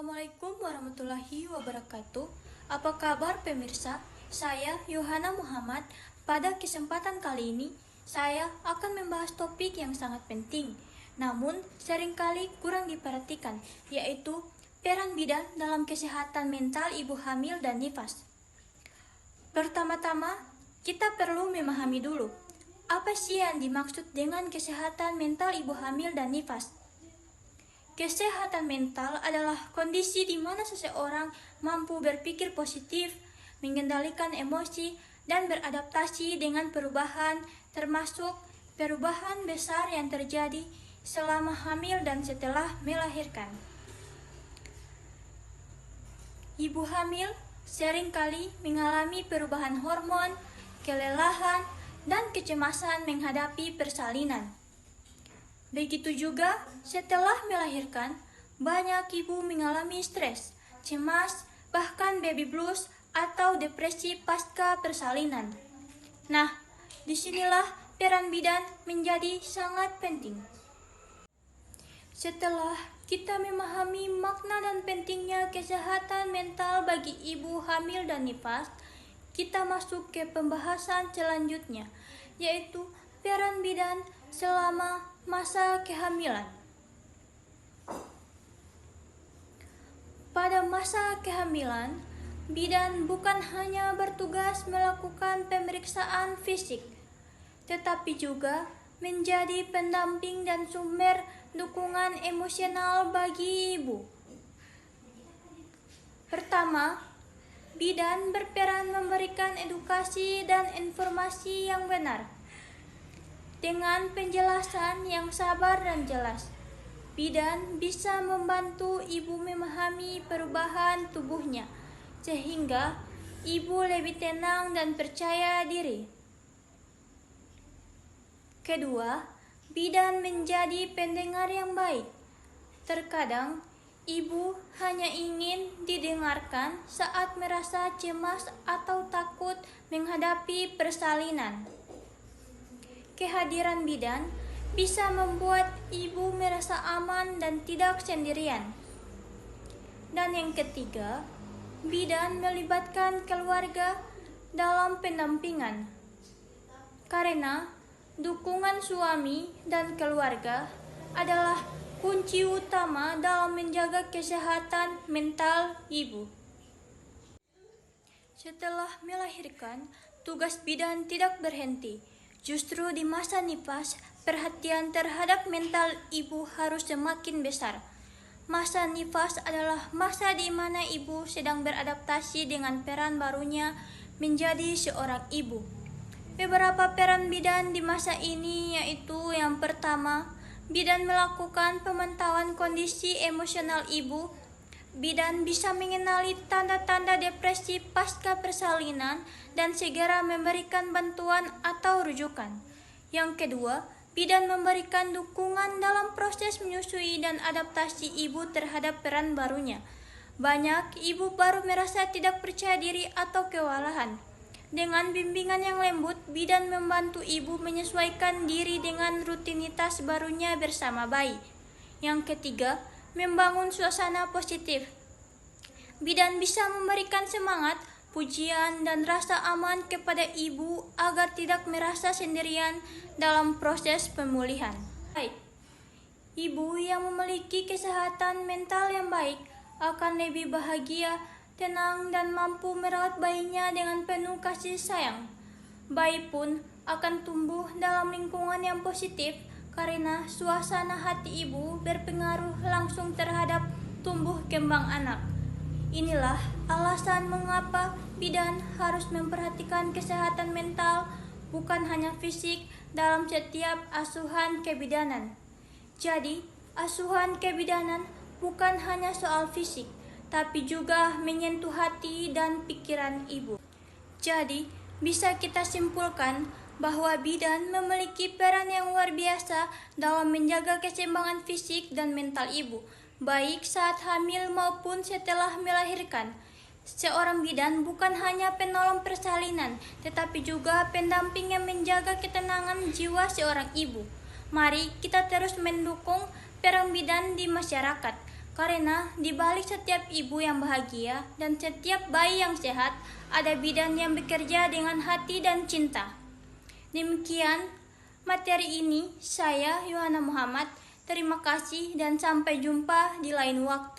Assalamualaikum warahmatullahi wabarakatuh. Apa kabar pemirsa? Saya Yohana Muhammad. Pada kesempatan kali ini, saya akan membahas topik yang sangat penting, namun seringkali kurang diperhatikan, yaitu peran bidan dalam kesehatan mental ibu hamil dan nifas. Pertama-tama, kita perlu memahami dulu, apa sih yang dimaksud dengan kesehatan mental ibu hamil dan nifas? Kesehatan mental adalah kondisi di mana seseorang mampu berpikir positif, mengendalikan emosi, dan beradaptasi dengan perubahan, termasuk perubahan besar yang terjadi selama hamil dan setelah melahirkan. Ibu hamil seringkali mengalami perubahan hormon, kelelahan, dan kecemasan menghadapi persalinan. Begitu juga setelah melahirkan, banyak ibu mengalami stres, cemas, bahkan baby blues atau depresi pasca persalinan. Nah, disinilah peran bidan menjadi sangat penting. Setelah kita memahami makna dan pentingnya kesehatan mental bagi ibu hamil dan nifas, kita masuk ke pembahasan selanjutnya, yaitu peran bidan selama masa kehamilan. Pada masa kehamilan, bidan bukan hanya bertugas melakukan pemeriksaan fisik, tetapi juga menjadi pendamping dan sumber dukungan emosional bagi ibu. Pertama, bidan berperan memberikan edukasi dan informasi yang benar. Dengan penjelasan yang sabar dan jelas, bidan bisa membantu ibu memahami perubahan tubuhnya, sehingga ibu lebih tenang dan percaya diri. Kedua, bidan menjadi pendengar yang baik. Terkadang, ibu hanya ingin didengarkan saat merasa cemas atau takut menghadapi persalinan. Kehadiran bidan bisa membuat ibu merasa aman dan tidak sendirian. Dan yang ketiga, bidan melibatkan keluarga dalam pendampingan. Karena dukungan suami dan keluarga adalah kunci utama dalam menjaga kesehatan mental ibu. Setelah melahirkan, tugas bidan tidak berhenti. Justru di masa nifas, perhatian terhadap mental ibu harus semakin besar. Masa nifas adalah masa di mana ibu sedang beradaptasi dengan peran barunya menjadi seorang ibu. Beberapa peran bidan di masa ini yaitu yang pertama, bidan melakukan pemantauan kondisi emosional ibu. Bidan bisa mengenali tanda-tanda depresi pasca persalinan dan segera memberikan bantuan atau rujukan. Yang kedua, bidan memberikan dukungan dalam proses menyusui dan adaptasi ibu terhadap peran barunya. Banyak ibu baru merasa tidak percaya diri atau kewalahan. Dengan bimbingan yang lembut, bidan membantu ibu menyesuaikan diri dengan rutinitas barunya bersama bayi. Yang ketiga, membangun suasana positif. Bidan bisa memberikan semangat, pujian, dan rasa aman kepada ibu agar tidak merasa sendirian dalam proses pemulihan. Baik, ibu yang memiliki kesehatan mental yang baik akan lebih bahagia, tenang, dan mampu merawat bayinya dengan penuh kasih sayang. Bayi pun akan tumbuh dalam lingkungan yang positif karena suasana hati ibu berpengaruh langsung terhadap tumbuh kembang anak. Inilah alasan mengapa bidan harus memperhatikan kesehatan mental, bukan hanya fisik, dalam setiap asuhan kebidanan. Jadi, asuhan kebidanan bukan hanya soal fisik, tapi juga menyentuh hati dan pikiran ibu. Jadi, bisa kita simpulkan bahwa bidan memiliki peran yang luar biasa dalam menjaga keseimbangan fisik dan mental ibu, baik saat hamil maupun setelah melahirkan. Seorang bidan bukan hanya penolong persalinan, tetapi juga pendamping yang menjaga ketenangan jiwa seorang ibu. Mari kita terus mendukung peran bidan di masyarakat, Karena di balik setiap ibu yang bahagia dan setiap bayi yang sehat, ada bidan yang bekerja dengan hati dan cinta. Demikian materi ini, saya Yohana Muhammad. Terima kasih dan sampai jumpa di lain waktu.